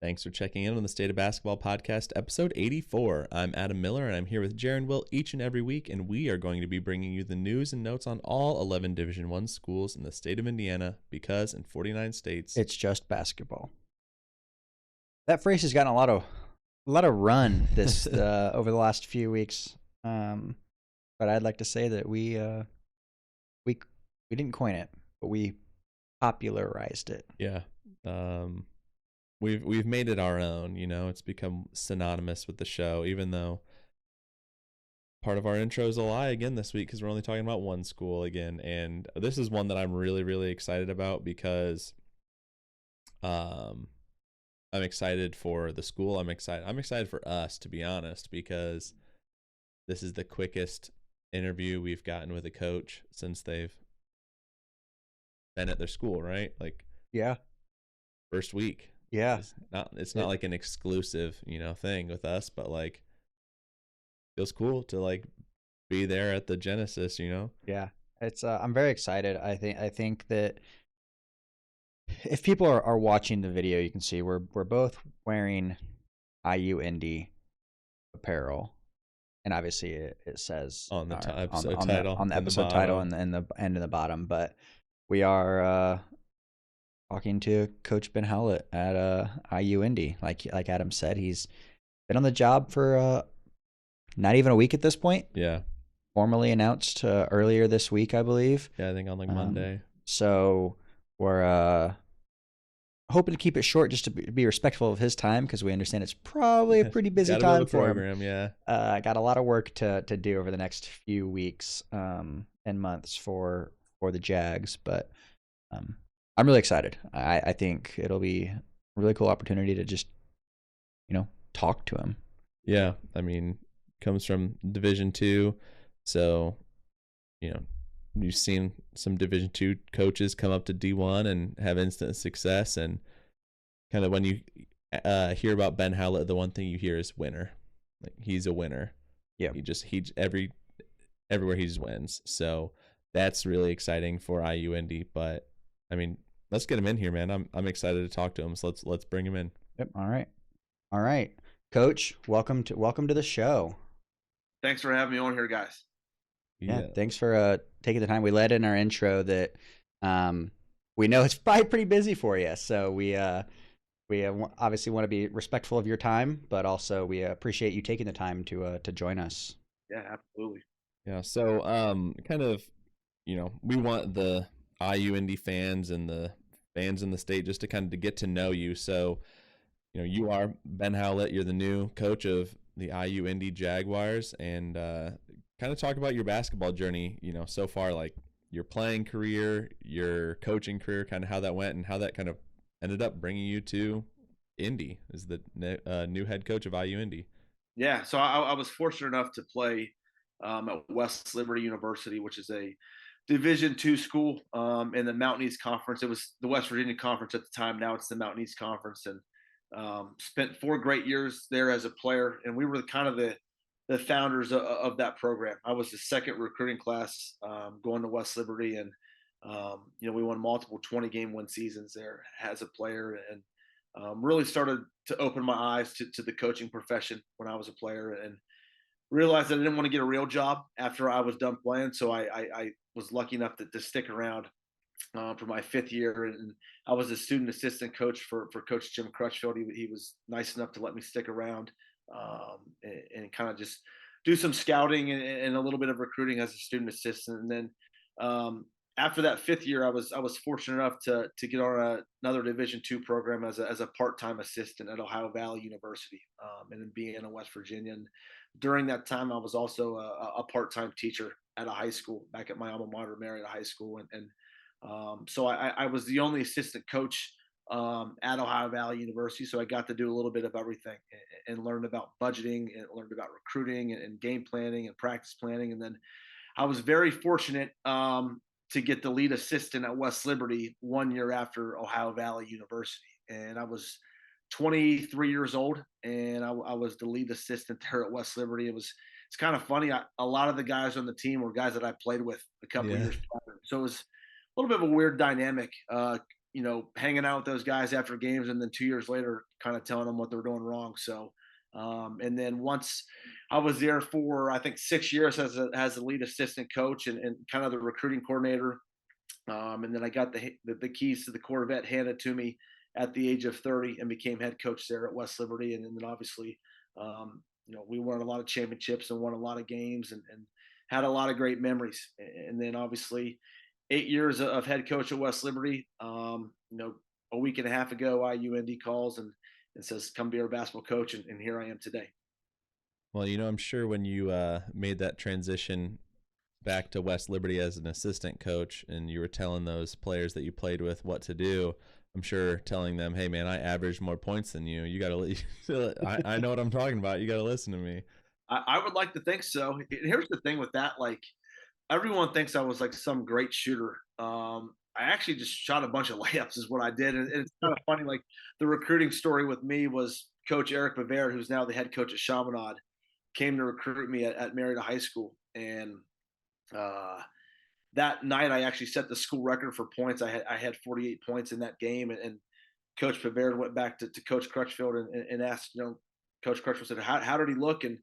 Thanks for checking in on the State of Basketball Podcast, episode 84. I'm Adam Miller, and I'm here with Jaren Will each and every week, and we are going to be bringing you the news and notes on all 11 Division I schools in the state of Indiana, because in 49 states, it's just basketball. That phrase has gotten a lot of run this over the last few weeks, but I'd like to say that we didn't coin it, but we popularized it. Yeah. We've made it our own, you know. It's become synonymous with the show, even though part of our intro is a lie again this week because we're only talking about one school again. And this is one that I'm really, really excited about because I'm excited for the school. I'm excited for us, to be honest, because this is the quickest interview we've gotten with a coach since they've been at their school, right? Like, yeah, first week. Yeah, it's not like an exclusive, thing with us, but like feels cool to like be there at the Genesis, Yeah, it's I'm very excited. I think that if people are watching the video, you can see we're both wearing IU Indy apparel, and obviously it says on the episode title and the end of the bottom, but we are talking to Coach Ben Howlett at IU Indy. Like Adam said, he's been on the job for not even a week at this point. Yeah. Formally announced earlier this week, I believe. Yeah, I think on like Monday. So we're hoping to keep it short just to be respectful of his time, because we understand it's probably a pretty busy time for him. Yeah. Got a lot of work to do over the next few weeks and months for the Jags, but I'm really excited. I think it'll be a really cool opportunity to just, talk to him. Yeah, I mean, comes from Division II, so, you've seen some Division II coaches come up to D1 and have instant success, and kind of when you hear about Ben Howlett, the one thing you hear is winner. Like, he's a winner. Yeah, everywhere he just wins. So that's really exciting for IU Indy, but I mean, let's get him in here, man. I'm excited to talk to him. So let's bring him in. Yep. All right, Coach. Welcome to the show. Thanks for having me on here, guys. Yeah. Thanks for taking the time. We let in our intro that we know it's probably pretty busy for you, so we obviously want to be respectful of your time, but also we appreciate you taking the time to join us. Yeah, absolutely. Yeah. So kind of, we want the IU Indy fans and the fans in the state just to kind of to get to know you. So, you are Ben Howlett. You're the new coach of the IU Indy Jaguars, and kind of talk about your basketball journey, so far, like your playing career, your coaching career, kind of how that went and how that kind of ended up bringing you to Indy as the new head coach of IU Indy. Yeah. So I was fortunate enough to play at West Liberty University, which is a Division II school in the Mountain East Conference. It was the West Virginia Conference at the time. Now it's the Mountain East Conference, and spent 4 great years there as a player. And we were kind of the founders of that program. I was the second recruiting class going to West Liberty, and we won multiple 20-game win seasons there as a player, and really started to open my eyes to the coaching profession when I was a player, and realized that I didn't want to get a real job after I was done playing. So I was lucky enough to stick around for my 5th year, and I was a student assistant coach for Coach Jim Crutchfield. He was nice enough to let me stick around and kind of just do some scouting and a little bit of recruiting as a student assistant. And then after that 5th year, I was fortunate enough to get on another Division II program as a part-time assistant at Ohio Valley University in Indiana, West Virginia. And during that time, I was also a part-time teacher at a high school back at my alma mater, Marietta High School, and so I was the only assistant coach at Ohio Valley University. So I got to do a little bit of everything and learned about budgeting and learned about recruiting and game planning and practice planning. And then I was very fortunate to get the lead assistant at West Liberty 1 year after Ohio Valley University. And I was 23 years old, and I was the lead assistant there at West Liberty. It's kind of funny. A lot of the guys on the team were guys that I played with a couple of years prior. So it was a little bit of a weird dynamic, hanging out with those guys after games and then 2 years later kind of telling them what they're doing wrong. So, and then once I was there for, I think, 6 years as the lead assistant coach and kind of the recruiting coordinator. And then I got the keys to the Corvette handed to me at the age of 30 and became head coach there at West Liberty. And then obviously, we won a lot of championships and won a lot of games and had a lot of great memories. And then obviously 8 years of head coach at West Liberty. A week and a half ago, IU Indy calls and says, come be our basketball coach. And here I am today. Well, I'm sure when you made that transition back to West Liberty as an assistant coach and you were telling those players that you played with what to do, I'm sure telling them, hey, man, I averaged more points than you. You got to – I know what I'm talking about. You got to listen to me. I would like to think so. Here's the thing with that. Like, everyone thinks I was like some great shooter. I actually just shot a bunch of layups is what I did. And it's kind of funny. Like, the recruiting story with me was Coach Eric Bavard, who's now the head coach at Chaminade, came to recruit me at Marietta High School. And that night I actually set the school record for points. I had 48 points in that game, and Coach Bavard went back to Coach Crutchfield and asked, Coach Crutchfield said, how did he look? And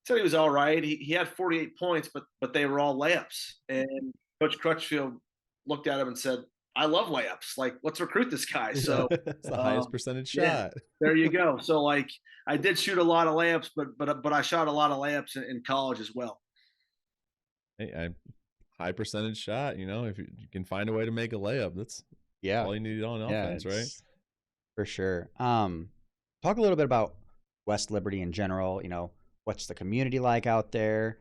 said he was all right. He had 48 points, but they were all layups. And Coach Crutchfield looked at him and said, I love layups. Like, let's recruit this guy. So it's the highest percentage shot. Yeah, there you go. So like, I did shoot a lot of layups, but I shot a lot of layups in college as well. Hey, high percentage shot. If you can find a way to make a layup, that's all you need on offense, right? For sure. Talk a little bit about West Liberty in general. What's the community like out there?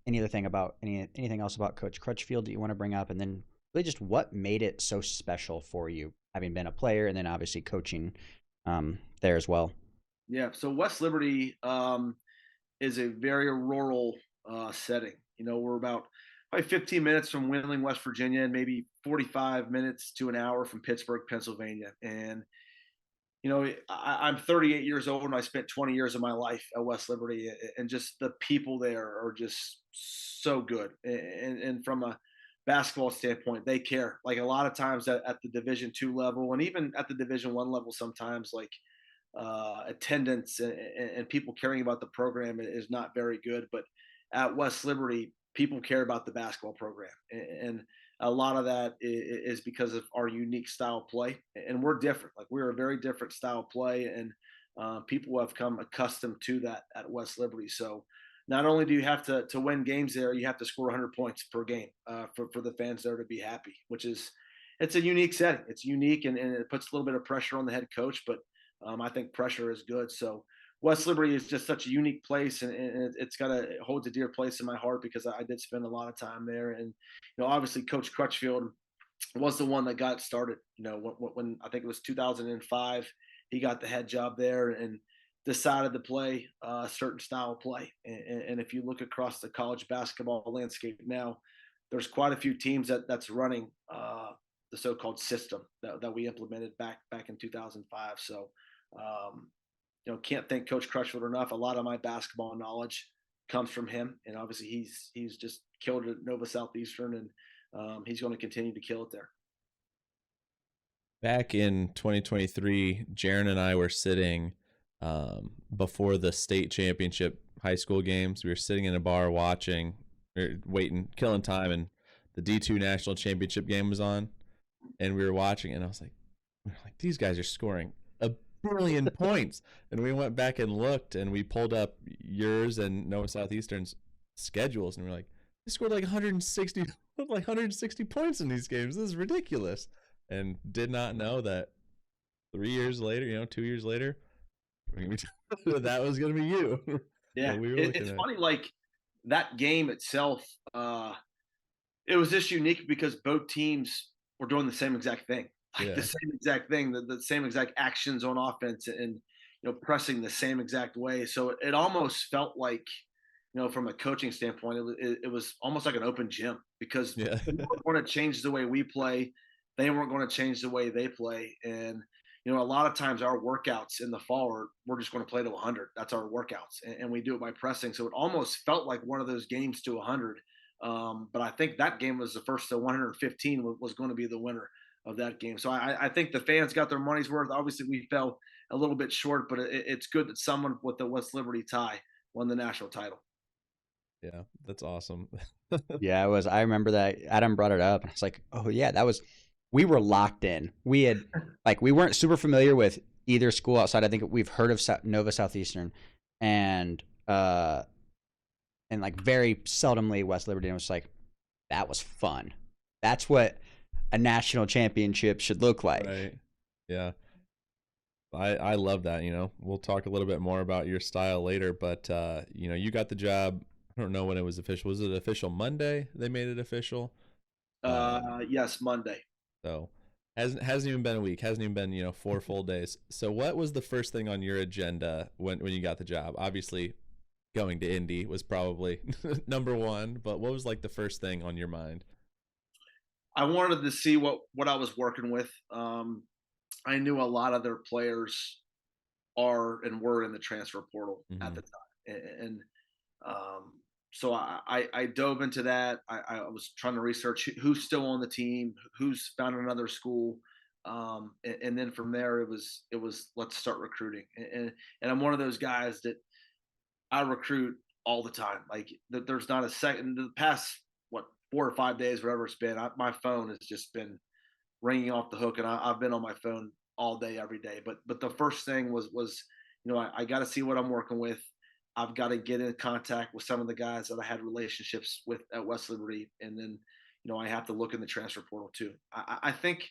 Anything else about Coach Crutchfield that you want to bring up, and then really just what made it so special for you, having been a player and then obviously coaching there as well. Yeah. So West Liberty is a very rural setting. We're about probably 15 minutes from Wheeling, West Virginia, and maybe 45 minutes to an hour from Pittsburgh, Pennsylvania. And I'm 38 years old and I spent 20 years of my life at West Liberty, and just the people there are just so good. And from a basketball standpoint, they care. Like, a lot of times at the Division II level and even at the Division I level, sometimes like attendance and people caring about the program is not very good. But at West Liberty, people care about the basketball program. And a lot of that is because of our unique style of play, and we're different. Like, we're a very different style of play, and people have come accustomed to that at West Liberty. So not only do you have to win games there, you have to score 100 points per game for the fans there to be happy, it's a unique setting. It's unique, and it puts a little bit of pressure on the head coach, but I think pressure is good. So West Liberty is just such a unique place, and it's holds a dear place in my heart because I did spend a lot of time there. And obviously Coach Crutchfield was the one that got started. When I think it was 2005, he got the head job there and decided to play a certain style of play. And if you look across the college basketball landscape now, there's quite a few teams that's running the so-called system that we implemented back in 2005. So. Can't thank Coach Crutchfield enough. A lot of my basketball knowledge comes from him, and obviously he's just killed it at Nova Southeastern, and he's going to continue to kill it there. Back in 2023, Jaren and I were sitting before the state championship high school games. We were sitting in a bar watching, waiting, killing time, and the D2 national championship game was on, and we were watching, and I was like, these guys are scoring a billion points. And we went back and looked, and we pulled up yours and Nova Southeastern's schedules, and we're like, they scored like 160 points in these games. This is ridiculous. And did not know that 3 years later, 2 years later, that was going to be you. Yeah, it's funny. Like, that game itself, it was just unique because both teams were doing the same exact thing. The same exact thing, the same exact actions on offense, and pressing the same exact way. So it almost felt like, from a coaching standpoint, it was almost like an open gym because we weren't going to change the way we play. They weren't going to change the way they play. And a lot of times our workouts in the fall we're just going to play to 100. That's our workouts, and we do it by pressing. So it almost felt like one of those games to 100. But I think that game was the first to 115 was going to be the winner of that game. So I think the fans got their money's worth. Obviously, we fell a little bit short, but it's good that someone with the West Liberty tie won the national title. Yeah, that's awesome. Yeah, it was. I remember that Adam brought it up, and I was like, "Oh yeah, that was." We were locked in. We had we weren't super familiar with either school outside. I think we've heard of Nova Southeastern, and like very seldomly West Liberty. And it was like, that was fun. That's what a national championship should look like. Right. Yeah. I love that. We'll talk a little bit more about your style later, but you got the job. I don't know when it was official. Was it official Monday? They made it official. Yes, Monday. So hasn't even been a week. Hasn't even been 4 full days. So what was the first thing on your agenda when you got the job? Obviously, going to Indy was probably number one. But what was like the first thing on your mind? I wanted to see what I was working with. I knew a lot of their players are and were in the transfer portal at the time, and so I dove into that. I was trying to research who's still on the team, who's found another school, and then from there it was let's start recruiting. And I'm one of those guys that I recruit all the time. Like there's not a second. The past 4 or 5 days, whatever it's been, my phone has just been ringing off the hook, and I've been on my phone all day, every day. But the first thing was I got to see what I'm working with. I've got to get in contact with some of the guys that I had relationships with at West Liberty, and then I have to look in the transfer portal too. I think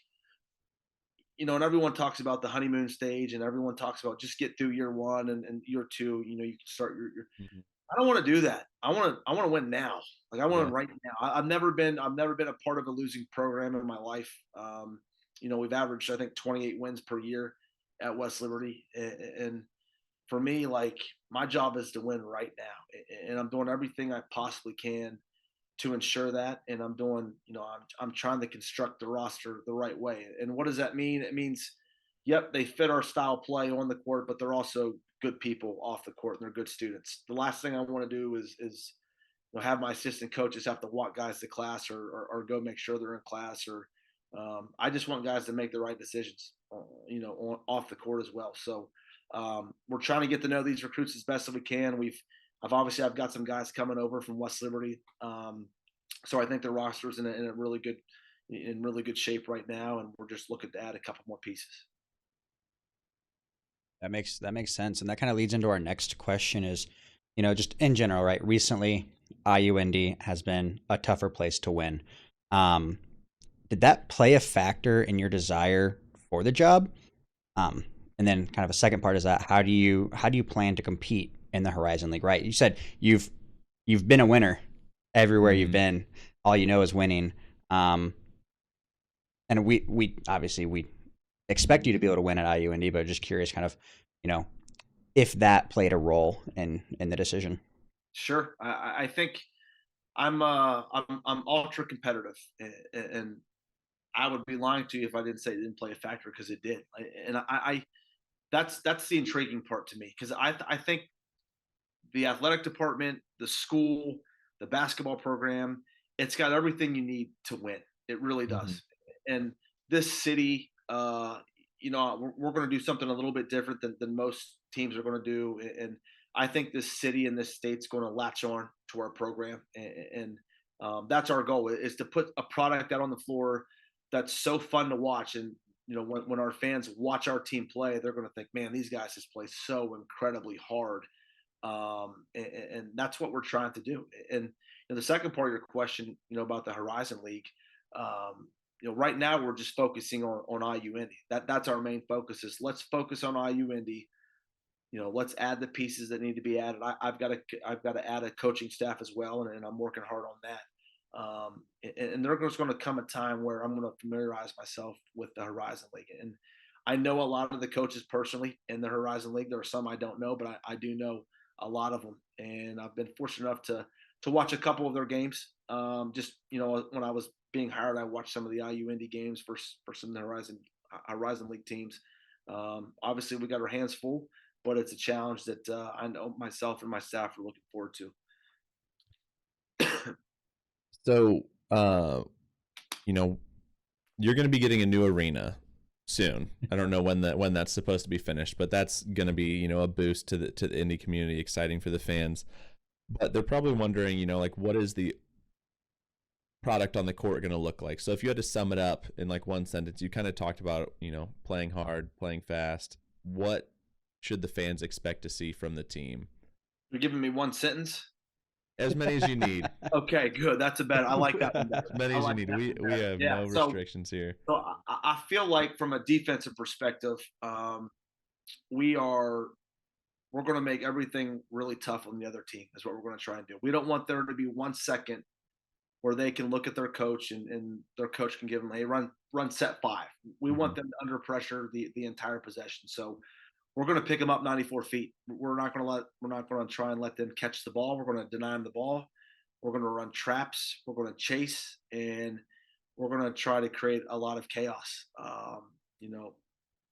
and everyone talks about the honeymoon stage, and everyone talks about just get through year one and year two. You can start your Mm-hmm. I don't want to do that. I want to win now. Like I want to Yeah. right now. I've never been a part of a losing program in my life. We've averaged I think 28 wins per year at West Liberty, and for me, like my job is to win right now, and I'm doing everything I possibly can to ensure that. And I'm doing, I'm trying to construct the roster the right way. And what does that mean? It means, yep, they fit our style play on the court, but they're also good people off the court and they're good students. The last thing I want to do is have my assistant coaches have to walk guys to class or go make sure they're in class or I just want guys to make the right decisions, off the court as well. So we're trying to get to know these recruits as best as we can. I've got some guys coming over from West Liberty, so I think the roster is in a really good shape right now, and we're just looking to add a couple more pieces. That makes sense, and that kind of leads into our next question. Is just in general, right? Recently, IU Indy has been a tougher place to win. Did that play a factor in your desire for the job? And then kind of a second part is that how do you plan to compete in the Horizon League? Right? You said you've been a winner everywhere you've been. All you know is winning. And we obviously we expect you to be able to win at IU Indy, but just curious, kind of, if that played a role in the decision. Sure, I think I'm ultra competitive, and I would be lying to you if I didn't say it didn't play a factor because it did. And I that's the intriguing part to me because I think the athletic department, the school, the basketball program, it's got everything you need to win. It really does. And this city, we're going to do something a little bit different than most teams are going to do. And I think this city and this state's going to latch on to our program. And that's our goal is to put a product out on the floor that's so fun to watch. And, when our fans watch our team play, they're going to think, man, these guys just play so incredibly hard. And that's what we're trying to do. And the second part of your question, about the Horizon League, right now we're just focusing on IU Indy. That's our main focus is let's focus on IU Indy. Let's add the pieces that need to be added. I've got to add a coaching staff as well, and I'm working hard on that. And there's going to come a time where I'm going to familiarize myself with the Horizon League. And I know a lot of the coaches personally in the Horizon League. There are some I don't know, but I do know a lot of them. And I've been fortunate enough to watch a couple of their games. Just, when I was being hired, I watched some of the IU Indy games for some of the Horizon League teams. Obviously, we got our hands full, but it's a challenge that I know myself and my staff are looking forward to. So, you know, you're going to be getting a new arena soon. I don't know when that's supposed to be finished, but that's going to be, you know, a boost to the indie community, exciting for the fans. But they're probably wondering, you know, like what is the product on the court going to look like? So if you had to sum it up in like one sentence, you kind of talked about, you know, playing hard, playing fast. What should the fans expect to see from the team? You're giving me one sentence? As many as you need. Okay, good. That's a better. I like that one better. As many as you need. We have no restrictions here. So I feel like from a defensive perspective, we're going to make everything really tough on the other team is what we're going to try and do. We don't want there to be 1 second where they can look at their coach and their coach can give them, hey, run set 5. We want them under pressure the entire possession. So we're going to pick them up 94 feet. We're not going to try and let them catch the ball. We're going to deny them the ball. We're going to run traps. We're going to chase, and we're going to try to create a lot of chaos, you know,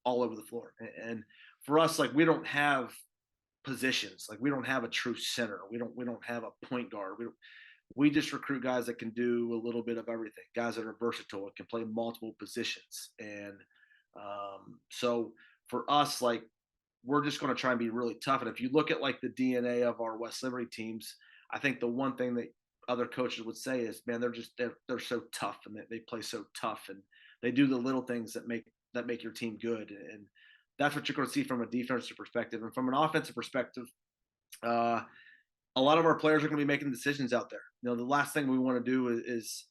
all over the floor. And for us, like, we don't have positions. Like, we don't have a true center. We don't have a point guard. We just recruit guys that can do a little bit of everything, guys that are versatile and can play multiple positions. And so for us, like, we're just going to try and be really tough. And if you look at like the DNA of our West Liberty teams, I think the one thing that other coaches would say is, man, they're so tough, and they play so tough, and they do the little things that make your team good. And that's what you're going to see from a defensive perspective. And from an offensive perspective, a lot of our players are going to be making decisions out there. You know, the last thing we want to do is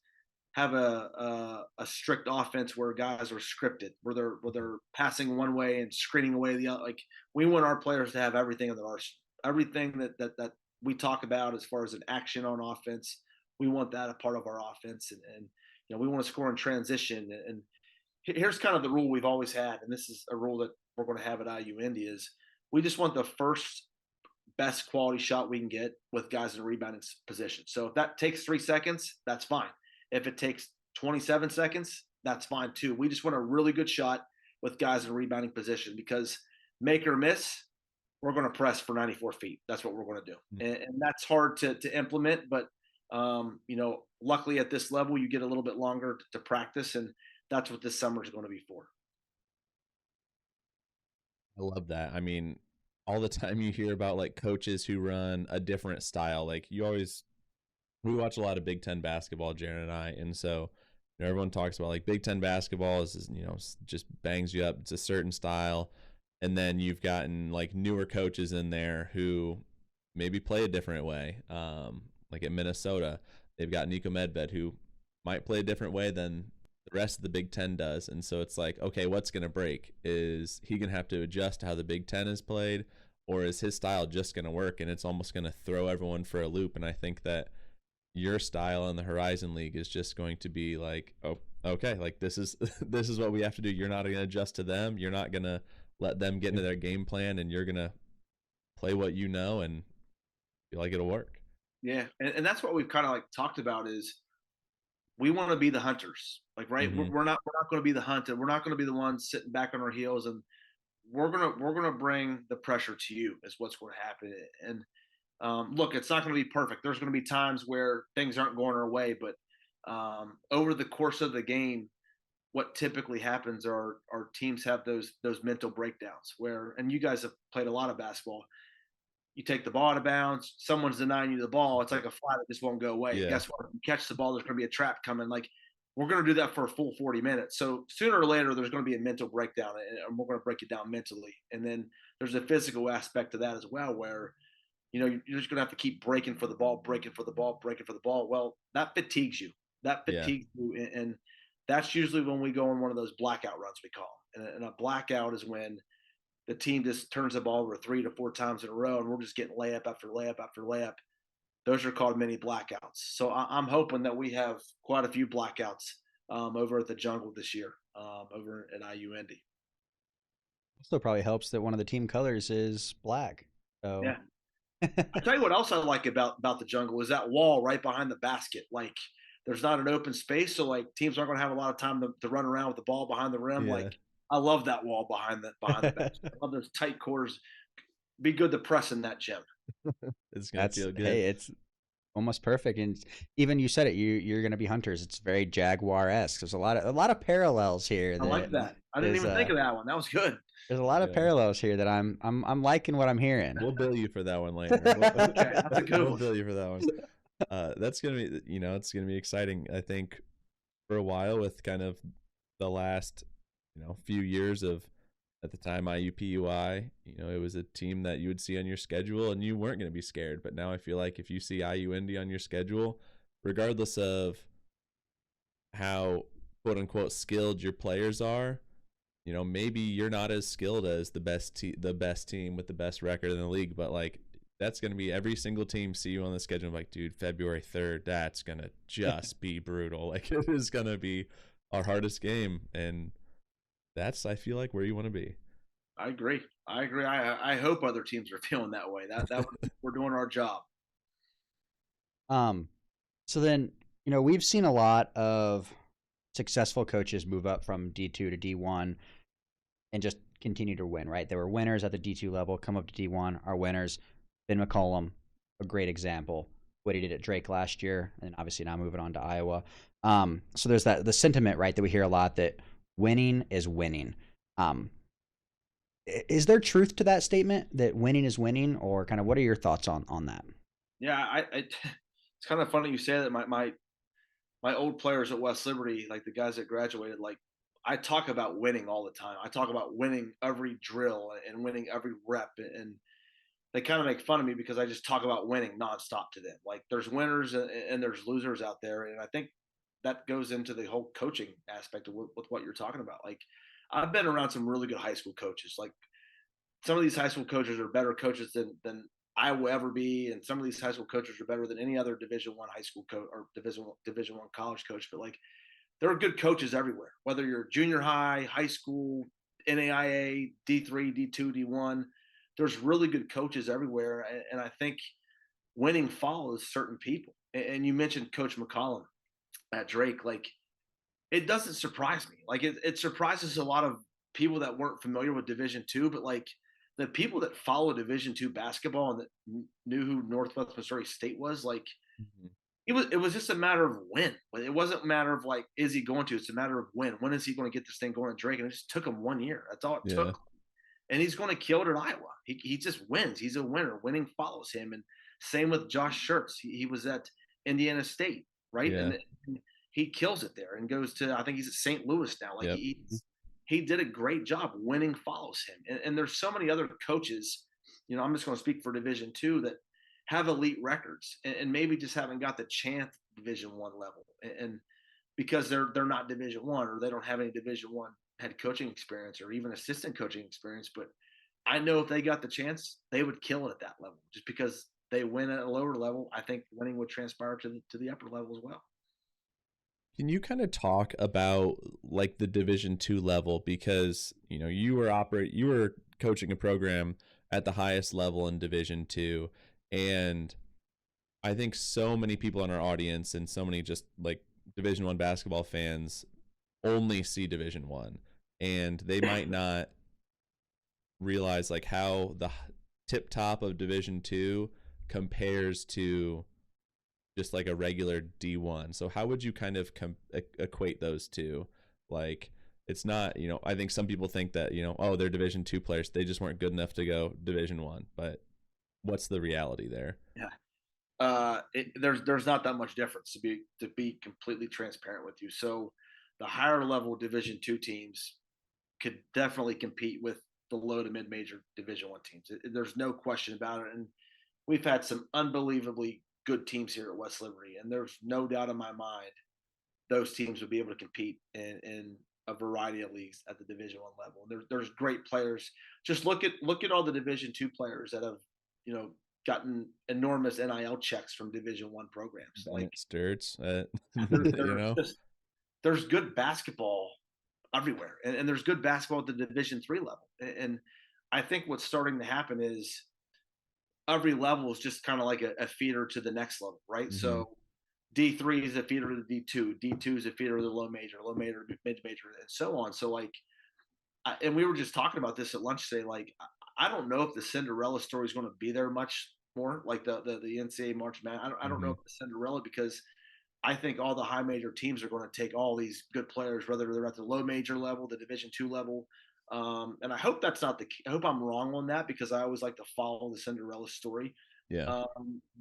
have a strict offense where guys are scripted, where they're passing one way and screening away the other. Like, we want our players to have everything in their arsenal, everything that we talk about as far as an action on offense. We want that a part of our offense, and you know, we want to score in transition. And here's kind of the rule we've always had, and this is a rule that we're going to have at IU Indy, is we just want the first best quality shot we can get with guys in a rebounding position. So if that takes 3 seconds, that's fine. If it takes 27 seconds, that's fine too. We just want a really good shot with guys in a rebounding position, because make or miss, we're going to press for 94 feet. That's what we're going to do. And that's hard to implement, but you know, luckily at this level, you get a little bit longer to practice, and that's what this summer is going to be for. I love that. I mean, all the time you hear about like coaches who run a different style. Like, we watch a lot of Big Ten basketball, Jaren and I, and so, you know, everyone talks about like Big Ten basketball is, you know, just bangs you up. It's a certain style, and then you've gotten like newer coaches in there who maybe play a different way. Like at Minnesota, they've got Nico Medved, who might play a different way than the rest of the Big Ten does, and so it's like, okay, what's going to break? Is he going to have to adjust to how the Big Ten is played, or is his style just going to work? And it's almost going to throw everyone for a loop. And I think that your style in the Horizon League is just going to be like, oh, okay, like this is what we have to do. You're not going to adjust to them. You're not going to let them get into their game plan, and you're going to play what you know and feel like it'll work. Yeah, and that's what we've kind of like talked about, is we want to be the hunters. Like, right, we're not going to be the hunted. We're not going to be the ones sitting back on our heels, and we're gonna bring the pressure to you is what's going to happen. And look, it's not going to be perfect. There's going to be times where things aren't going our way, but over the course of the game, what typically happens are our teams have those mental breakdowns where, and you guys have played a lot of basketball. You take the ball out of bounds, someone's denying you the ball. It's like a fly that just won't go away. Yeah. Guess what? If you catch the ball, there's going to be a trap coming. Like, we're going to do that for a full 40 minutes. So sooner or later, there's going to be a mental breakdown, and we're going to break it down mentally. And then there's a physical aspect to that as well, where, you know, you're just going to have to keep breaking for the ball, breaking for the ball, breaking for the ball. Well, that fatigues you. You. And that's usually when we go on one of those blackout runs, we call them. And a blackout is when the team just turns the ball over 3 to 4 times in a row, and we're just getting layup after layup after layup. Those are called mini blackouts. So I'm hoping that we have quite a few blackouts over at the Jungle this year, over at IU Indy. Also, probably helps that one of the team colors is black. So. Yeah. I tell you what else I like about the Jungle is that wall right behind the basket. Like, there's not an open space, so like teams aren't going to have a lot of time to run around with the ball behind the rim. Yeah. Like, I love that wall behind the basket. I love those tight quarters. Be good to press in that gym. It's gonna feel good. Hey, it's Almost perfect. And even you said it, you're going to be hunters. It's very Jaguar-esque. There's a lot of parallels here. I like that. I didn't even think of that one. That was good. There's a lot of parallels here that I'm liking what I'm hearing. We'll bill you for that one later. Okay, that's a good one. We'll bill you for that one. That's gonna be, it's gonna be exciting. I think for a while, with kind of the last, few years of, at the time, IUPUI, it was a team that you would see on your schedule and you weren't going to be scared. But now I feel like if you see IU Indy on your schedule, regardless of how quote unquote skilled your players are, maybe you're not as skilled as the best team with the best record in the league, but like that's going to be every single team see you on the schedule. I'm like, dude, February 3rd, that's going to just be brutal. Like, it is going to be our hardest game. And that's, I feel like, where you want to be. I agree. I hope other teams are feeling that way. That we're doing our job. So then, we've seen a lot of successful coaches move up from D2 to D1 and just continue to win, right? There were winners at the D2 level, come up to D1, are winners. Ben McCollum, a great example. What he did at Drake last year, and obviously now moving on to Iowa. So there's the sentiment, right, that we hear a lot that winning is winning. Is there truth to that statement, that winning is winning, or kind of what are your thoughts on that? Yeah, it's kind of funny you say that. My old players at West Liberty, like the guys that graduated, like I talk about winning all the time. I talk about winning every drill and winning every rep, and they kind of make fun of me because I just talk about winning nonstop to them. Like there's winners and there's losers out there, and I think that goes into the whole coaching aspect of with what you're talking about. Like I've been around some really good high school coaches. Like some of these high school coaches are better coaches than I will ever be, and some of these high school coaches are better than any other Division I high school coach or Division I college coach. But like there are good coaches everywhere, whether you're junior high, high school, NAIA, D3, D2, D1. There's really good coaches everywhere, and I think winning follows certain people. And you mentioned Coach McCollum at Drake. Like it doesn't surprise me. Like it surprises a lot of people that weren't familiar with Division II, but like the people that follow Division II basketball and that knew who Northwest Missouri State was, like it was just a matter of when. It wasn't a matter of like, is he going to? It's a matter of when. When is he going to get this thing going at Drake? And it just took him 1 year. That's all it took. And he's going to kill it at Iowa. He just wins. He's a winner. Winning follows him. And same with Josh Schertz. He was at Indiana State, right? Yeah. And he kills it there and goes to, I think he's at St. Louis now. Like he did a great job. Winning follows him. And there's so many other coaches, I'm just going to speak for Division II, that have elite records and maybe just haven't got the chance at Division I level. And because they're not Division I, or they don't have any Division I head coaching experience or even assistant coaching experience. But I know if they got the chance, they would kill it at that level. Just because they win at a lower level, I think winning would transpire to the upper level as well. Can you kind of talk about like the Division II level, because you were coaching a program at the highest level in Division II, and I think so many people in our audience and so many just like Division I basketball fans only see Division I, and they might not realize like how the tip top of Division II compares to just like a regular D1. So how would you kind of equate those two? Like it's not, I think some people think that, oh, they're Division II players, they just weren't good enough to go Division I. But what's the reality there? Yeah. There's not that much difference, to be completely transparent with you. So the higher level Division II teams could definitely compete with the low to mid major Division I teams. There's no question about it. And we've had some unbelievably good teams here at West Liberty, and there's no doubt in my mind those teams would be able to compete in a variety of leagues at the Division I level. And there's great players. Just look at all the Division II players that have gotten enormous NIL checks from Division I programs. Like Sturts, there's good basketball everywhere, and there's good basketball at the Division III level. And I think what's starting to happen is every level is just kind of like a feeder to the next level, right? Mm-hmm. So D3 is a feeder to the D2, D2 is a feeder to the low major, mid major, and so on. So like, and we were just talking about this at lunch today. Like, I don't know if the Cinderella story is going to be there much more, like the NCAA March Madness. I don't know Mhm. about the Cinderella, because I think all the high major teams are going to take all these good players, whether they're at the low major level, the Division II level. And I hope that's not I hope I'm wrong on that, because I always like to follow the Cinderella story. Yeah.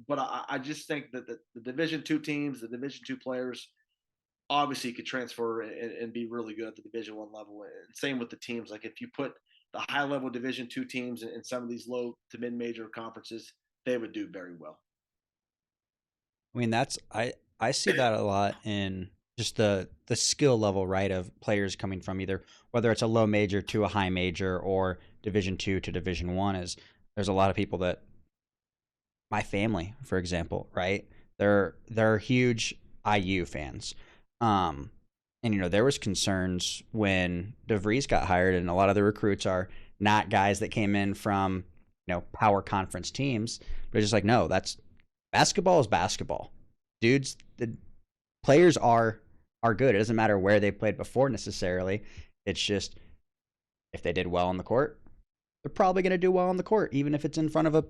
But I just think that the Division II teams, the Division II players, obviously could transfer and be really good at the Division I level. And same with the teams. Like if you put the high level Division II teams in some of these low to mid major conferences, they would do very well. I mean, I see that a lot in just the skill level, right, of players coming from either whether it's a low major to a high major or Division II to Division I. Is there's a lot of people that my family, for example, right? They're huge IU fans. And there was concerns when DeVries got hired, and a lot of the recruits are not guys that came in from power conference teams. But it's just like, no, that's basketball is basketball. Dudes, the players are good. It doesn't matter where they played before necessarily. It's just if they did well on the court, they're probably going to do well on the court, even if it's in front of a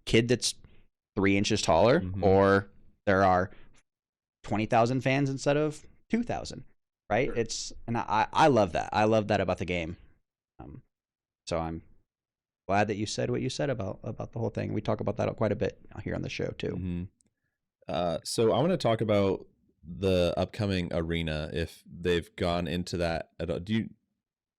kid that's 3 inches taller, or there are 20,000 fans instead of 2,000, right? Sure. And I love that. I love that about the game. So I'm glad that you said what you said about the whole thing. We talk about that quite a bit here on the show too. Mm-hmm. So I want to talk about the upcoming arena, if they've gone into that at all.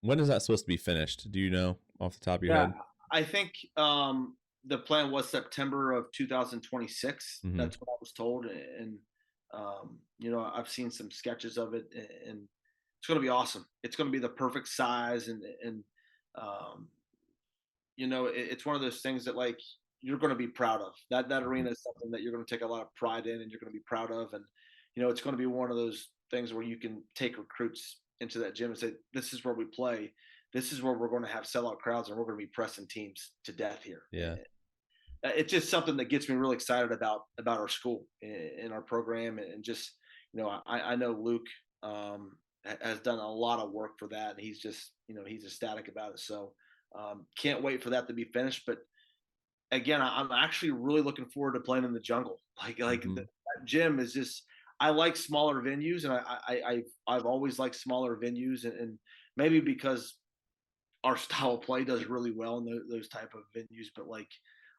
When is that supposed to be finished? Do you know off the top of your head? I think the plan was September of 2026. Mm-hmm. That's what I was told. And I've seen some sketches of it, and it's going to be awesome. It's going to be the perfect size. And it's one of those things that like you're going to be proud of. That arena is something that you're going to take a lot of pride in, and you're going to be proud of. And, it's going to be one of those things where you can take recruits into that gym and say, this is where we play. This is where we're going to have sellout crowds, and we're going to be pressing teams to death here. Yeah. It's just something that gets me really excited about our school and our program. And just, I know Luke has done a lot of work for that, and he's just, he's ecstatic about it. So can't wait for that to be finished. But again, I'm actually really looking forward to playing in the jungle. That gym is just, I like smaller venues, and I've always liked smaller venues, and maybe because our style of play does really well in those type of venues. But like,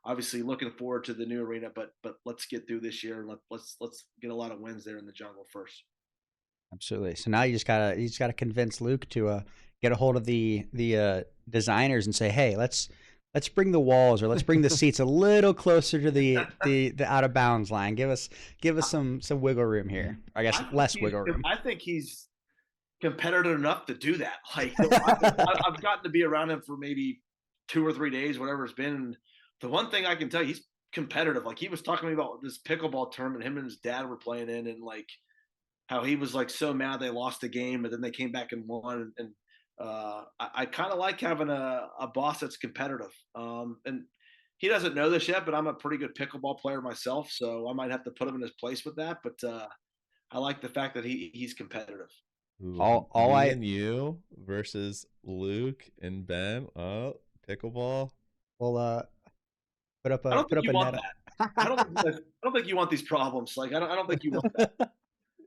obviously looking forward to the new arena, but let's get through this year, and let's get a lot of wins there in the jungle first. Absolutely. So now you just gotta convince Luke to get a hold of the designers and say, hey, let's bring the walls, or let's bring the seats a little closer to the out of bounds line. Give us some wiggle room here. I guess less wiggle room. I think he's competitive enough to do that. Like I've gotten to be around him for maybe 2 or 3 days, whatever it's been. And the one thing I can tell you, he's competitive. Like he was talking to me about this pickleball tournament him and his dad were playing in, and like how he was like so mad they lost the game, but then they came back and won. And I kind of like having a boss that's competitive. And he doesn't know this yet, but I'm a pretty good pickleball player myself, so I might have to put him in his place with that. But I like the fact that he's competitive. Ooh, all me and you versus Luke and Ben. Oh, pickleball. We'll put up a net. I don't think you want these problems. Like I don't think you want that.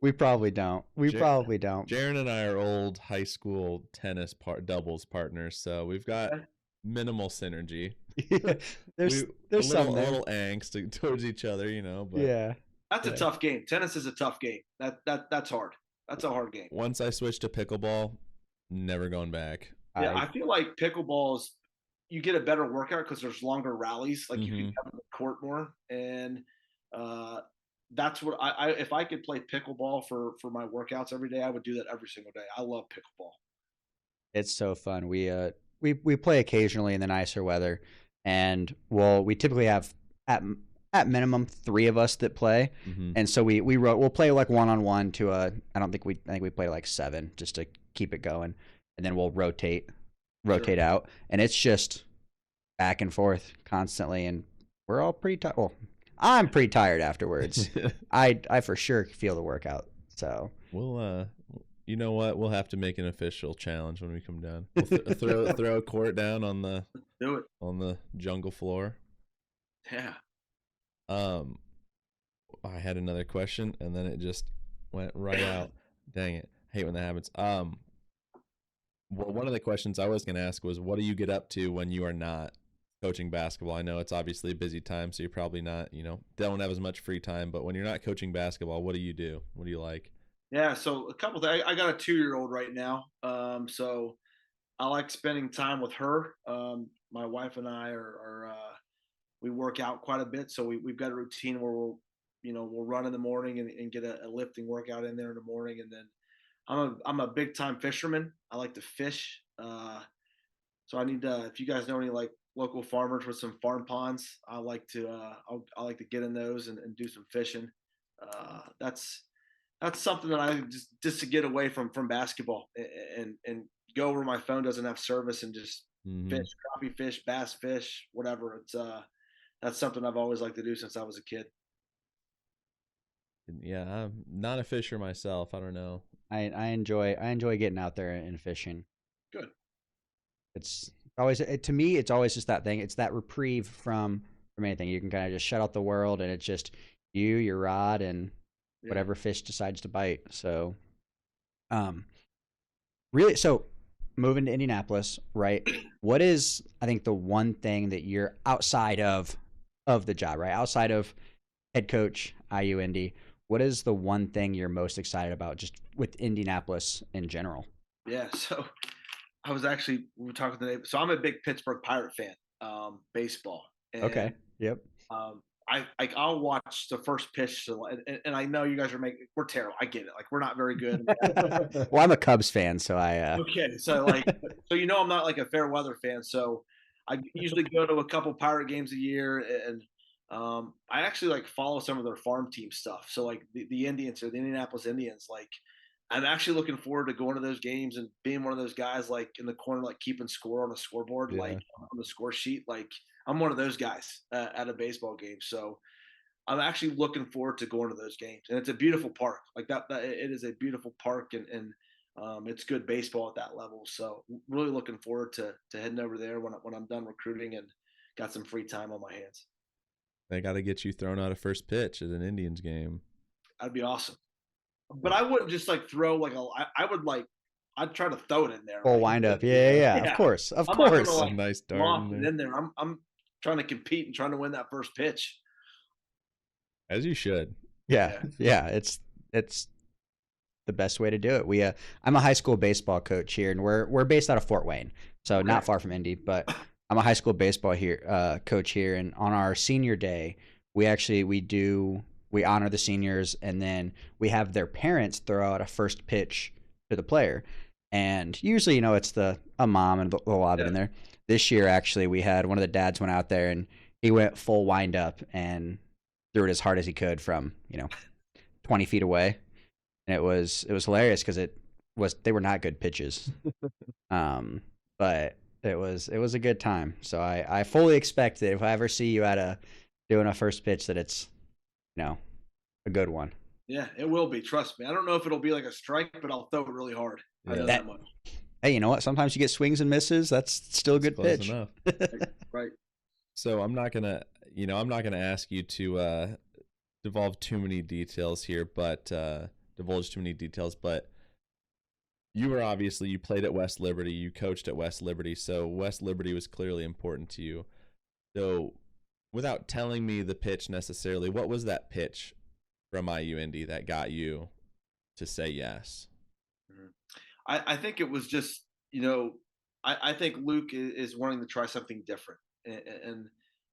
We probably don't. Probably don't. Jaren and I are old high school tennis doubles partners, so we've got minimal synergy. there's a little angst towards each other, But yeah, that's a tough game. Tennis is a tough game. That's hard. That's a hard game. Once I switched to pickleball, never going back. Yeah, I feel like pickleballs, you get a better workout because there's longer rallies. Like you can come to the court more, and that's what I if I could play pickleball for my workouts every day, I would do that every single day. I love pickleball. It's so fun. We play occasionally in the nicer weather, and we typically have at minimum 3 of us that play, and so we'll play like 1-on-1 to I think we play like 7 just to keep it going, and then we'll rotate out, and it's just back and forth constantly, and we're all pretty tired. Well, I'm pretty tired afterwards. I for sure feel the workout. So we'll you know what? We'll have to make an official challenge when we come down. We'll throw a court down on the jungle floor. Yeah. I had another question and then it just went right out. Dang it. I hate when that happens. Well, one of the questions I was going to ask was, what do you get up to when you are not coaching basketball? I know it's obviously a busy time, so you're probably not, don't have as much free time, but when you're not coaching basketball, what do you do? What do you like? Yeah. So a couple things. I got a 2-year-old right now. So I like spending time with her. My wife and I we work out quite a bit. So we've got a routine where we'll run in the morning and get a lifting workout in there in the morning. And then I'm a big time fisherman. I like to fish. So I need to, if you guys know any like local farmers with some farm ponds, I like to, I like to get in those and do some fishing. That's something that I just to get away from basketball and go where my phone doesn't have service and just fish, crappie fish, bass fish, whatever. That's something I've always liked to do since I was a kid. Yeah, I'm not a fisher myself. I don't know. I enjoy getting out there and fishing. Good. It's always to me. It's always just that thing. It's that reprieve from anything. You can kind of just shut out the world, and it's just you, your rod, and whatever fish decides to bite. So, really, so moving to Indianapolis, right? What is, I think, the one thing that you're outside of the job, right? Outside of head coach, IU Indy, what is the one thing you're most excited about just with Indianapolis in general? Yeah. So we were talking today. So I'm a big Pittsburgh Pirate fan, baseball. And, okay. Yep. I'll watch the first pitch, and I know you guys we're terrible. I get it. Like we're not very good. Well, I'm a Cubs fan, so okay. So I'm not like a fair weather fan. So I usually go to a couple Pirate games a year, and I actually like follow some of their farm team stuff. So like the Indians or the Indianapolis Indians, like I'm actually looking forward to going to those games and being one of those guys like in the corner, like keeping score on a scoreboard, like on the score sheet. Like I'm one of those guys at a baseball game. So I'm actually looking forward to going to those games. And it's a beautiful park. Like that it is a beautiful park and it's good baseball at that level. So really looking forward to heading over there when I'm done recruiting and got some free time on my hands. They got to get you thrown out of first pitch at an Indians game. That'd be awesome. But I wouldn't just like throw like I'd try to throw it in there. Full wind up. Yeah. Of course. I'm not gonna, like, nice dart in there. I'm trying to compete and trying to win that first pitch. As you should. Yeah. It's the best way to do it. I'm a high school baseball coach here, and we're based out of Fort Wayne, so not far from Indy. But I'm a high school baseball coach here, and on our senior day, we honor the seniors, and then we have their parents throw out a first pitch to the player. And usually, it's a mom and they'll lob it in there. This year, actually, we had one of the dads went out there and he went full wind up and threw it as hard as he could from 20 feet away, and it was hilarious because they were not good pitches, but it was a good time. So I fully expect that if I ever see you doing a first pitch that it's a good one. Yeah, it will be. Trust me. I don't know if it'll be like a strike, but I'll throw it really hard. I know that much. Hey, you know what? Sometimes you get swings and misses. That's still a good pitch. Enough. Right. So I'm not gonna ask you to divulge too many details here, but you played at West Liberty, you coached at West Liberty, so West Liberty was clearly important to you. So without telling me the pitch necessarily, what was that pitch from IU Indy that got you to say yes? I think it was just, I think Luke is wanting to try something different. And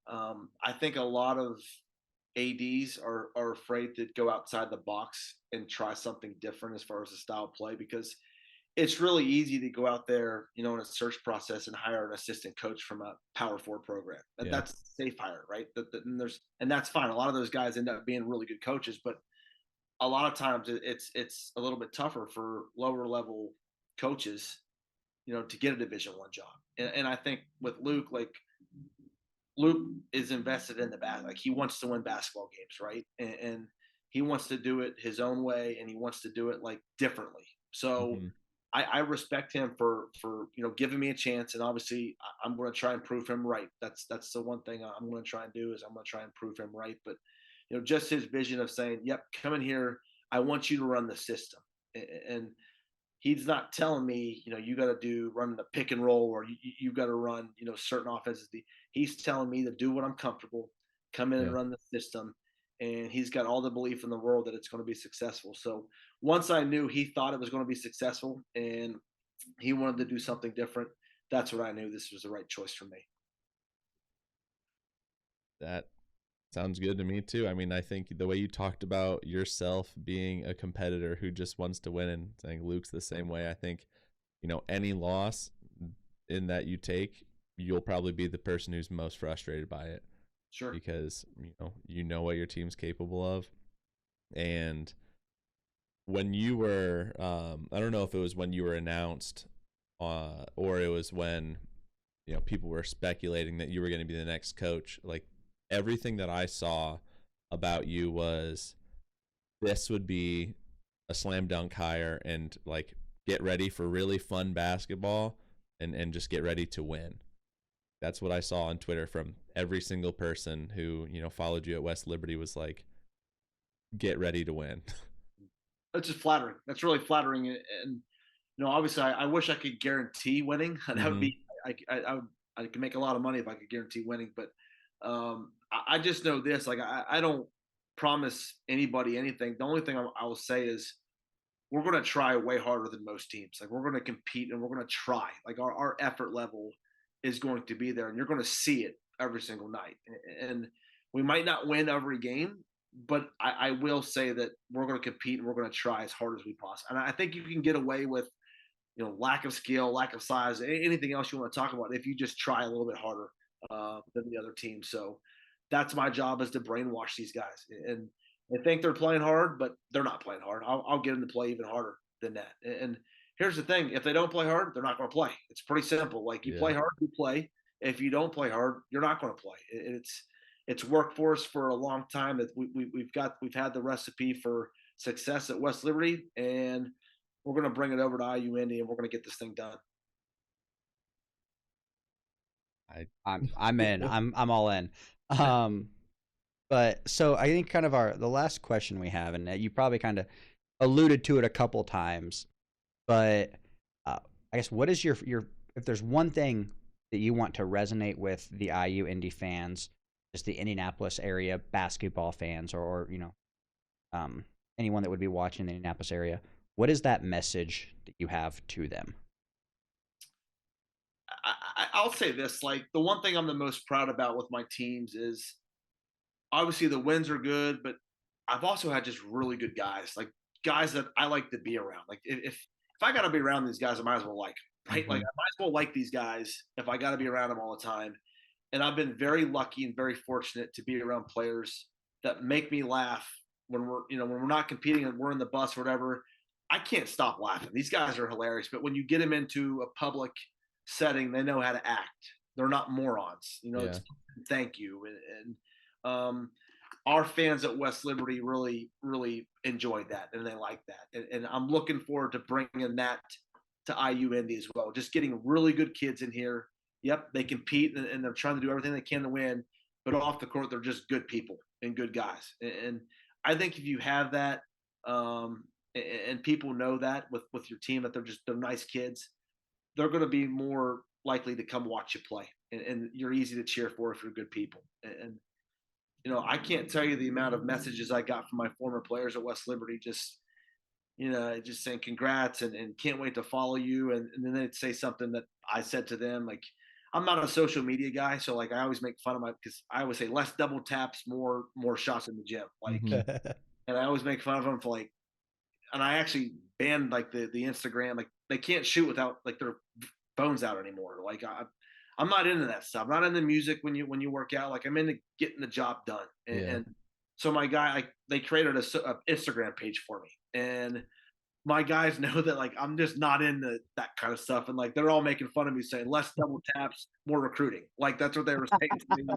I think a lot of ADs are afraid to go outside the box and try something different as far as the style of play, because it's really easy to go out there, in a search process and hire an assistant coach from a Power 4 program. That's a safe hire, right? And that's fine. A lot of those guys end up being really good coaches, but a lot of times it's a little bit tougher for lower level coaches, to get a Division I job. And I think with Luke, like Luke is invested in the like he wants to win basketball games, right? And he wants to do it his own way, and he wants to do it like differently. So I respect him for giving me a chance, and obviously I'm going to try and prove him right. That's the one thing I'm going to try and do is I'm going to try and prove him right. But just his vision of saying, "Yep, come in here. I want you to run the system," and he's not telling me, you got to run the pick and roll or you got to run, certain offenses. He's telling me to do what I'm comfortable, come in and run the system. And he's got all the belief in the world that it's going to be successful. So once I knew he thought it was going to be successful and he wanted to do something different, that's when I knew this was the right choice for me. That sounds good to me too. I mean, I think the way you talked about yourself being a competitor who just wants to win, and saying Luke's the same way, I think, any loss in that you take, you'll probably be the person who's most frustrated by it. Sure. Because, you know what your team's capable of. And when you were, I don't know if it was when you were announced or it was when, people were speculating that you were going to be the next coach, like, everything that I saw about you was this would be a slam dunk hire and like get ready for really fun basketball and just get ready to win. That's what I saw on Twitter from every single person who, followed you at West Liberty was like, get ready to win. That's just flattering. That's really flattering. And, obviously I wish I could guarantee winning. That would be, I could make a lot of money if I could guarantee winning, but I just know this, like, I don't promise anybody anything. The only thing I will say is we're going to try way harder than most teams. Like, we're going to compete and we're going to try. Like, our effort level is going to be there, and you're going to see it every single night. And we might not win every game, but I will say that we're going to compete and we're going to try as hard as we possibly. And I think you can get away with, lack of skill, lack of size, anything else you want to talk about if you just try a little bit harder than the other team. So that's my job, is to brainwash these guys. And they think they're playing hard, but they're not playing hard. I'll get them to play even harder than that. And here's the thing: if they don't play hard, they're not going to play. It's pretty simple. Like, you play hard, you play. If you don't play hard, you're not going to play. It's worked for us for a long time. That we've had the recipe for success at West Liberty, and we're going to bring it over to IU Indy, and we're going to get this thing done. I'm in. I'm all in. But so I think kind of the last question we have, and you probably kind of alluded to it a couple times, but I guess what is your if there's one thing that you want to resonate with the IU Indy fans, just the Indianapolis area basketball fans, or anyone that would be watching the Indianapolis area, what is that message that you have to them? I'll say this: like, the one thing I'm the most proud about with my teams is obviously the wins are good, but I've also had just really good guys, like guys that I like to be around. Like, if I got to be around these guys, I might as well like them, right? Mm-hmm. Like, I might as well like these guys if I got to be around them all the time. And I've been very lucky and very fortunate to be around players that make me laugh when we're not competing and we're in the bus or whatever. I can't stop laughing. These guys are hilarious. But when you get them into a public setting, they know how to act. They're not morons. It's thank you. And our fans at West Liberty really, really enjoyed that, and they like that. And I'm looking forward to bringing that to IU Indy as well. Just getting really good kids in here. Yep, they compete, and they're trying to do everything they can to win. But off the court, they're just good people and good guys. And I think if you have that, and people know that with your team, that they're nice kids, they're going to be more likely to come watch you play. And you're easy to cheer for if you're good people. And I can't tell you the amount of messages I got from my former players at West Liberty, just saying congrats and can't wait to follow you. And then they'd say something that I said to them. Like, I'm not a social media guy, so like I always make fun of because I always say less double taps, more shots in the gym. Like, and I always make fun of them for like, and I actually banned like the Instagram. Like, they can't shoot without like their phones out anymore. Like, I'm not into that stuff. I'm not into music when you work out. Like, I'm into getting the job done. And so my guy, they created a Instagram page for me, and my guys know that like I'm just not into that kind of stuff. And like, they're all making fun of me, saying less double taps, more recruiting. Like, that's what they were saying to me.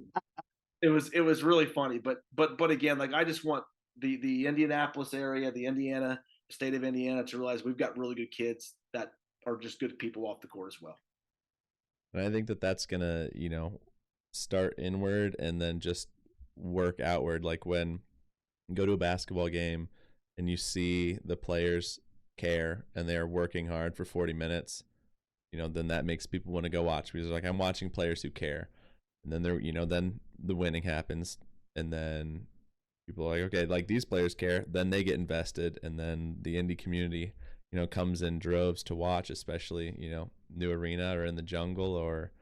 It was really funny. But again, like, I just want the Indianapolis area, the state of Indiana, to realize we've got really good kids that are just good people off the court as well. And I think that that's gonna, start inward and then just work outward. Like when you go to a basketball game and you see the players care and they're working hard for 40 minutes, then that makes people want to go watch, because like, I'm watching players who care. And then then the winning happens, and then people are like, okay, like these players care, then they get invested, and then the indie community, comes in droves to watch, especially, new arena or in the jungle, or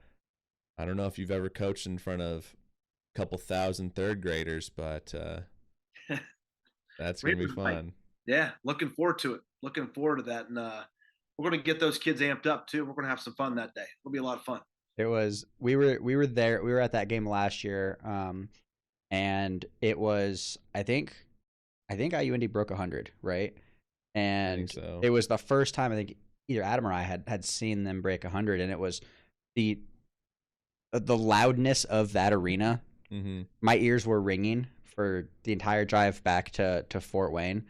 I don't know if you've ever coached in front of a couple thousand third graders, but that's going to be fun. Yeah, looking forward to it. Looking forward to that. And we're going to get those kids amped up too. We're going to have some fun that day. It'll be a lot of fun. It was, we were there. We were at that game last year. And it was, I think IU Indy broke 100, right? And so. It was the first time I think either Adam or I had seen them break 100, and it was the loudness of that arena. Mm-hmm. My ears were ringing for the entire drive back to Fort Wayne.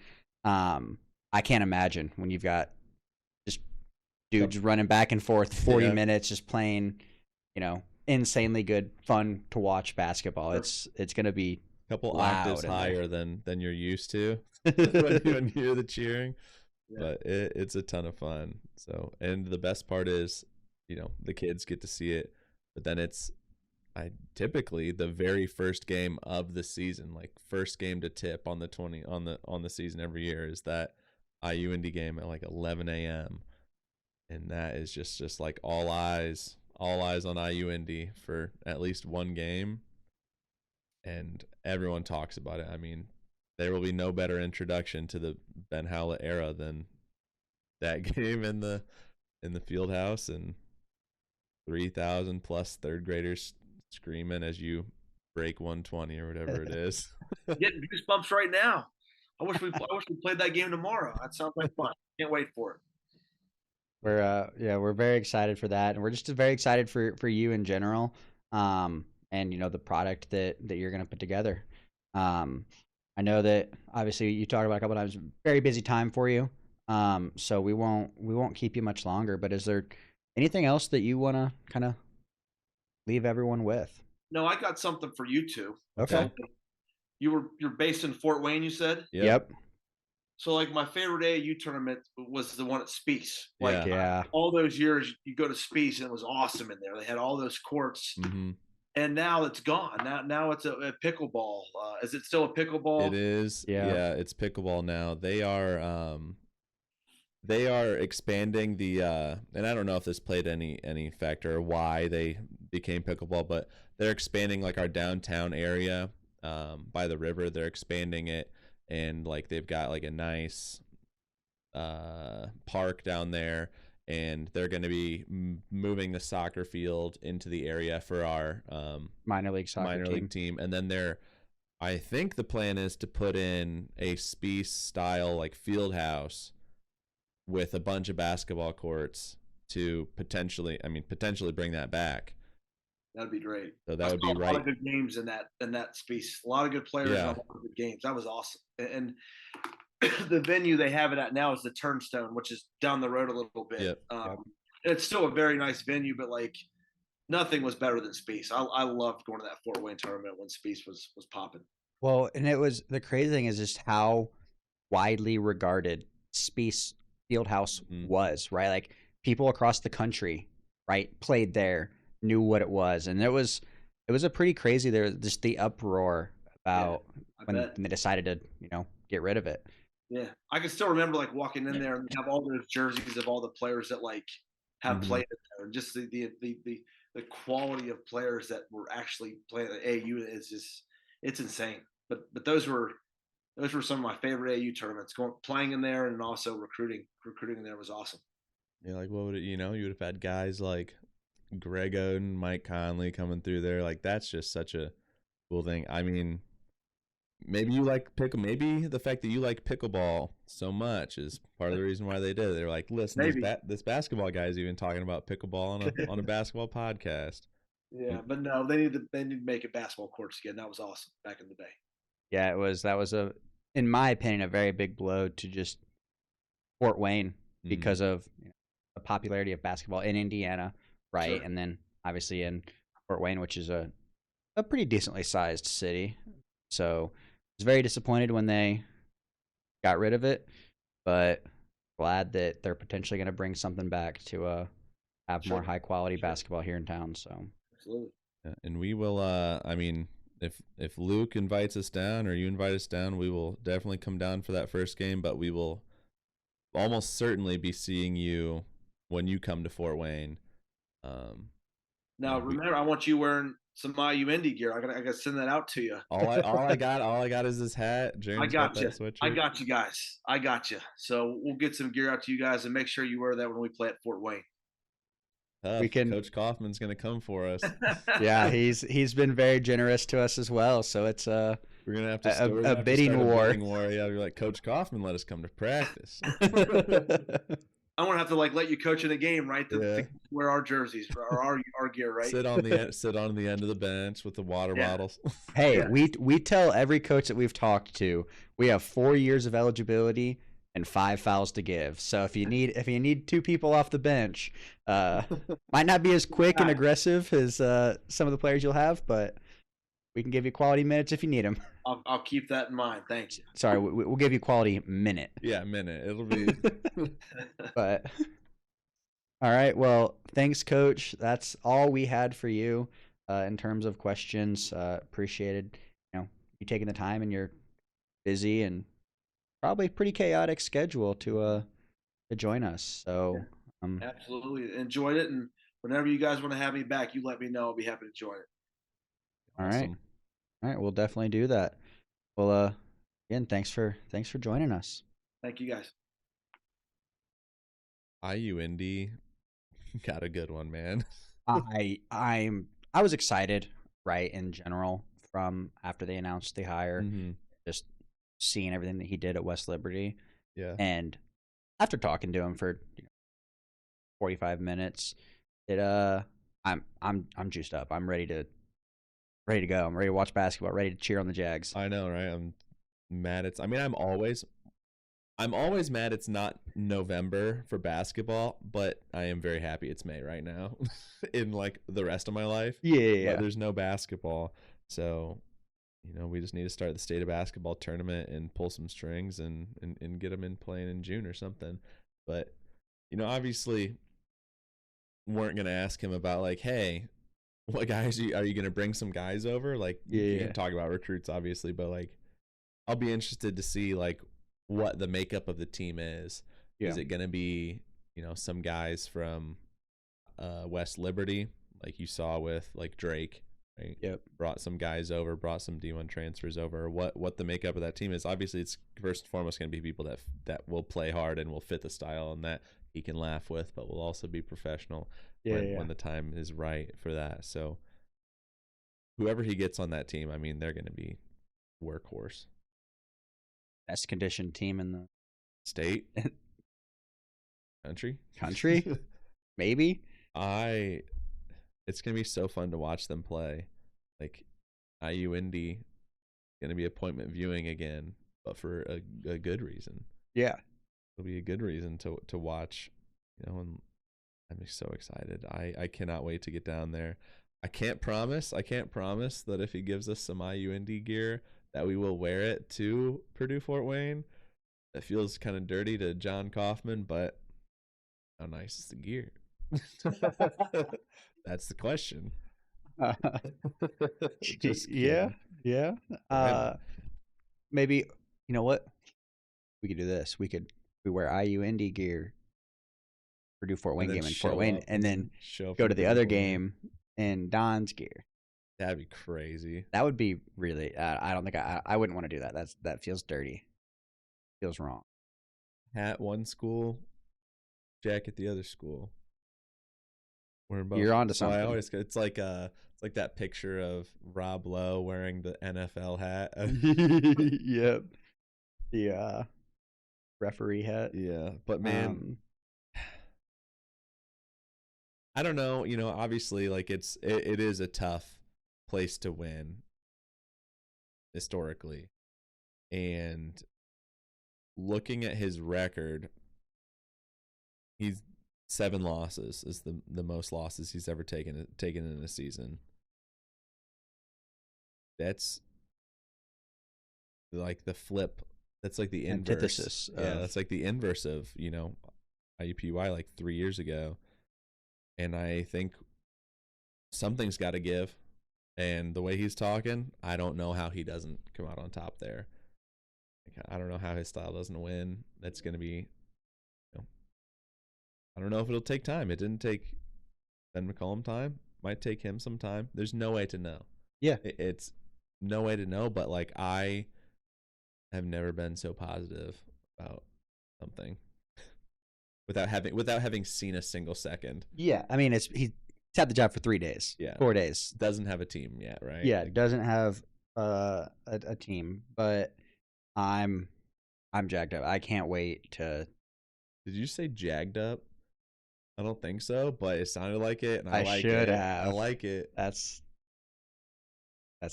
I can't imagine when you've got just dudes running back and forth 40 minutes just playing, insanely good, fun to watch basketball. It's going to be a couple octaves higher than you're used to when you hear the cheering. Yeah. But it's a ton of fun. So, and the best part is, the kids get to see it, but then it's typically the very first game of the season, like first game to tip on the season every year, is that IU Indy game at like 11 a.m. And that is just like all eyes on IU Indy for at least one game. And everyone talks about it. I mean, there will be no better introduction to the Ben Howlett era than that game in the field house, and 3,000 plus third graders screaming as you break 120 or whatever it is. Getting goosebumps right now. I wish we played that game tomorrow. That sounds like fun. Can't wait for it. We're very excited for that, and we're just very excited for you in general, and the product that you're going to put together. I know that obviously you talked about a couple times, very busy time for you, so we won't keep you much longer. But is there anything else that you want to kind of leave everyone with? No, I got something for you two. Okay. You're based in Fort Wayne, you said? Yep. So, like, my favorite AAU tournament was the one at Spiece. Like, yeah. All those years, you go to Spiece, and it was awesome in there. They had all those courts, and now it's gone. Now it's a pickleball. Is it still a pickleball? It is. Yeah, it's pickleball now. They are expanding the, and I don't know if this played any factor or why they became pickleball, but they're expanding like our downtown area by the river. They're expanding it. And like they've got like a nice park down there, and they're going to be moving the soccer field into the area for our minor league team. And then I think the plan is to put in a Spiece style like field house with a bunch of basketball courts to potentially bring that back. That'd be great. So that would be right. A lot of good games in that Spiece. A lot of good players. Yeah. A lot of good games. That was awesome. And the venue they have it at now is the Turnstone, which is down the road a little bit. Yep. It's still a very nice venue, but like nothing was better than Spiece. I loved going to that Fort Wayne tournament when Spiece was popping. Well, and it was, the crazy thing is just how widely regarded Spiece Fieldhouse was, right? Like people across the country, right, played there, knew what it was, and it was a pretty crazy there, just the uproar about when they decided to get rid of it. Yeah, I can still remember like walking in there and have all those jerseys of all the players that like have played there, and just the quality of players that were actually playing at AAU is just, it's insane. But those were some of my favorite AAU tournaments. Playing in there and also recruiting in there was awesome. Yeah, like what would it, you would have had guys like Greg Oden, Mike Conley coming through there. Like that's just such a cool thing. I mean, maybe you like maybe the fact that you like pickleball so much is part of the reason why they did it. They're like, listen, this basketball guy's even talking about pickleball on a basketball podcast. Yeah, but no, they need to make it basketball courts again. That was awesome back in the day. Yeah, that was in my opinion, a very big blow to just Fort Wayne because of a popularity of basketball in Indiana, right? Sure. And then obviously in Fort Wayne, which is a pretty decently sized city. So I was very disappointed when they got rid of it, but glad that they're potentially going to bring something back to have more Sure. high quality Sure. basketball here in town. So Absolutely. Yeah, and we will. I mean, if Luke invites us down or you invite us down, we will definitely come down for that first game. But we will almost certainly be seeing you when you come to Fort Wayne. Now, remember, I want you wearing some IU Indy gear. I gotta send that out to you. all I got is this hat. I Jaren's got got you. that sweatshirt. I got you guys. I got you. So we'll get some gear out to you guys and make sure you wear that when we play at Fort Wayne. Tough. we can. Coach Kaufman's gonna come for us. Yeah, he's been very generous to us as well. So it's We're gonna have to a bidding war. Yeah, you're like, Coach Kaufman, let us come to practice. I'm gonna have to let you coach in a game, right? To wear our jerseys or our gear, right? Sit on the end of the bench with the water bottles. Hey, we tell every coach that we've talked to we have 4 years of eligibility and 5 fouls to give. So if you need 2 people off the bench, might not be as quick and aggressive as some of the players you'll have, but we can give you quality minutes if you need them. I'll keep that in mind. Thank you. Sorry, we'll give you quality minute. Yeah, minute. It'll be. But all right. Well, thanks, Coach. That's all we had for you in terms of questions. Appreciated, you taking the time and your busy and probably pretty chaotic schedule to join us. So absolutely enjoyed it, and whenever you guys want to have me back, you let me know. I'll be happy to join it. All right. All right, we'll definitely do that. Well, again, thanks for joining us. Thank you, guys. IU Indy got a good one, man. I was excited, right, in general, from after they announced the hire, just seeing everything that he did at West Liberty. Yeah. And after talking to him for 45 minutes, I'm juiced up. I'm ready to go. I'm ready to watch basketball, ready to cheer on the Jags. I know, right? I'm mad I'm always mad it's not November for basketball, but I am very happy it's May right now in the rest of my life. Yeah. But there's no basketball. So, we just need to start the state of basketball tournament and pull some strings and get them in playing in June or something. But, obviously weren't going to ask him about hey, what guys are you going to bring some guys over? You can't talk about recruits obviously, but I'll be interested to see what the makeup of the team is. Yeah. Is it going to be, some guys from West Liberty, like you saw with Drake, right? Yep. Brought some guys over, brought some D1 transfers over. What the makeup of that team is. Obviously, it's first and foremost going to be people that will play hard and will fit the style and that he can laugh with, but will also be professional when the time is right for that. So whoever he gets on that team, they're going to be workhorse. Best conditioned team in the state, country, maybe. It's gonna be so fun to watch them play. IU Indy, gonna be appointment viewing again, but for a good reason. Yeah, it'll be a good reason to watch. And I'm just so excited. I cannot wait to get down there. I can't promise that if he gives us some IU Indy gear, that we will wear it to Purdue Fort Wayne. That feels kind of dirty to John Kaufman, but how nice is the gear? That's the question. Yeah. Maybe, you know what? We could do this. We wear IU Indy gear, Purdue Fort Wayne game in Fort Wayne, and then go to the other game in Don's gear. That'd be crazy. That would be really. I don't think I wouldn't want to do that. That feels dirty. Feels wrong. Hat one school, jacket the other school. We're both. You're onto something. I always. It's like that picture of Rob Lowe wearing the NFL hat. Yep. The referee hat. Yeah, but man. I don't know. Obviously, it is a tough place to win historically, and looking at his record, he's 7 losses is the most losses he's ever taken in a season. That's like the flip. That's like the inverse. Antithesis. Yeah, that's like the inverse of, IUPUI like 3 years ago. And I think something's got to give. And the way he's talking, I don't know how he doesn't come out on top there. I don't know how his style doesn't win. That's going to be, I don't know if it'll take time. It didn't take Ben McCollum time. Might take him some time. There's no way to know. Yeah. It's no way to know, but like I have never been so positive about something without having seen a single second. Yeah, I mean, he's had the job for 3 days. Yeah. 4 days. Doesn't have a team yet, right? Yeah, doesn't have a team, but I'm jacked up. I can't wait to. Did you say jagged up? I don't think so, but it sounded like it, and I like should it. have. I like it. That's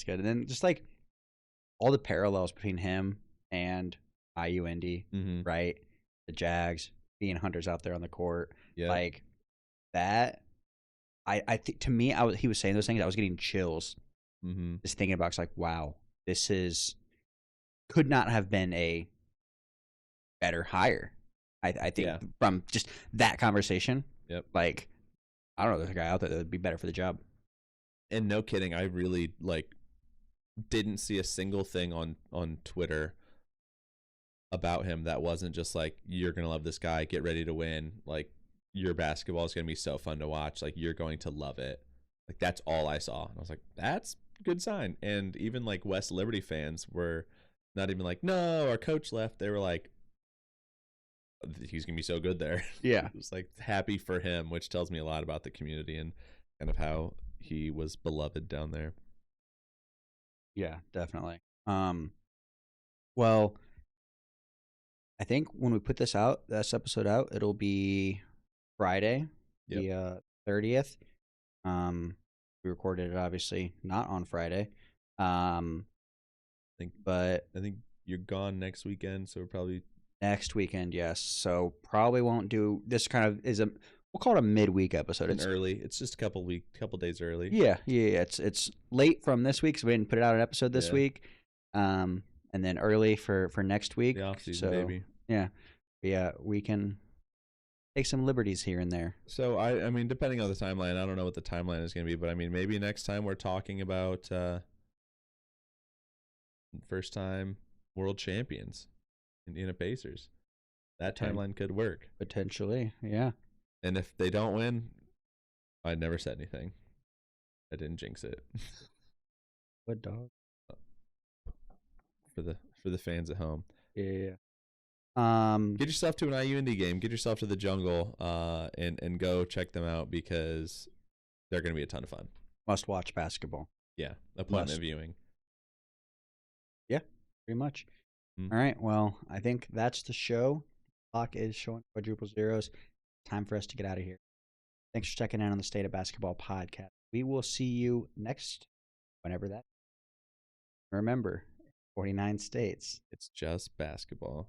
good. And then just like all the parallels between him and IU Indy, right? The Jags being hunters out there on the court, like that. I think to me, he was saying those things. I was getting chills, just thinking about. It's like, wow, this could not have been a better hire. I think from just that conversation. Yep. Like, I don't know, there's a guy out there that would be better for the job. And no kidding, I really didn't see a single thing on Twitter about him that wasn't just like, you're gonna love this guy, get ready to win, like your basketball is gonna be so fun to watch, like you're going to love it. Like that's all I saw. And I was like, that's a good sign. And even like West Liberty fans were not even like, no, our coach left. They were like, he's gonna be so good there. Yeah. It was like happy for him, which tells me a lot about the community and kind of how he was beloved down there. Yeah, definitely. Well, I think when we put this episode out, it'll be Friday, the 30th. We recorded it obviously not on Friday. I think you're gone next weekend, so we're probably next weekend, yes. So probably won't do this. Kind of we'll call it a midweek episode. It's early. It's just a couple days early. Yeah. It's late from this week, so we didn't put it out an episode this week. And then early for next week. The off season, baby. Yeah. We can take some liberties here and there. So I mean, depending on the timeline, I don't know what the timeline is going to be, but I mean, maybe next time we're talking about first time world champions. Indiana Pacers. That timeline could work. Potentially, yeah. And if they don't win, I never said anything. I didn't jinx it. What dog? For the fans at home. Yeah. Get yourself to an IU Indy game. Get yourself to the Jungle and go check them out because they're going to be a ton of fun. Must watch basketball. Yeah, appointment viewing. Yeah, pretty much. All right, well, I think that's the show. Clock is showing quadruple zeros. Time for us to get out of here. Thanks for checking in on the State of Basketball podcast. We will see you next, whenever that. Remember, 49 states. It's just basketball.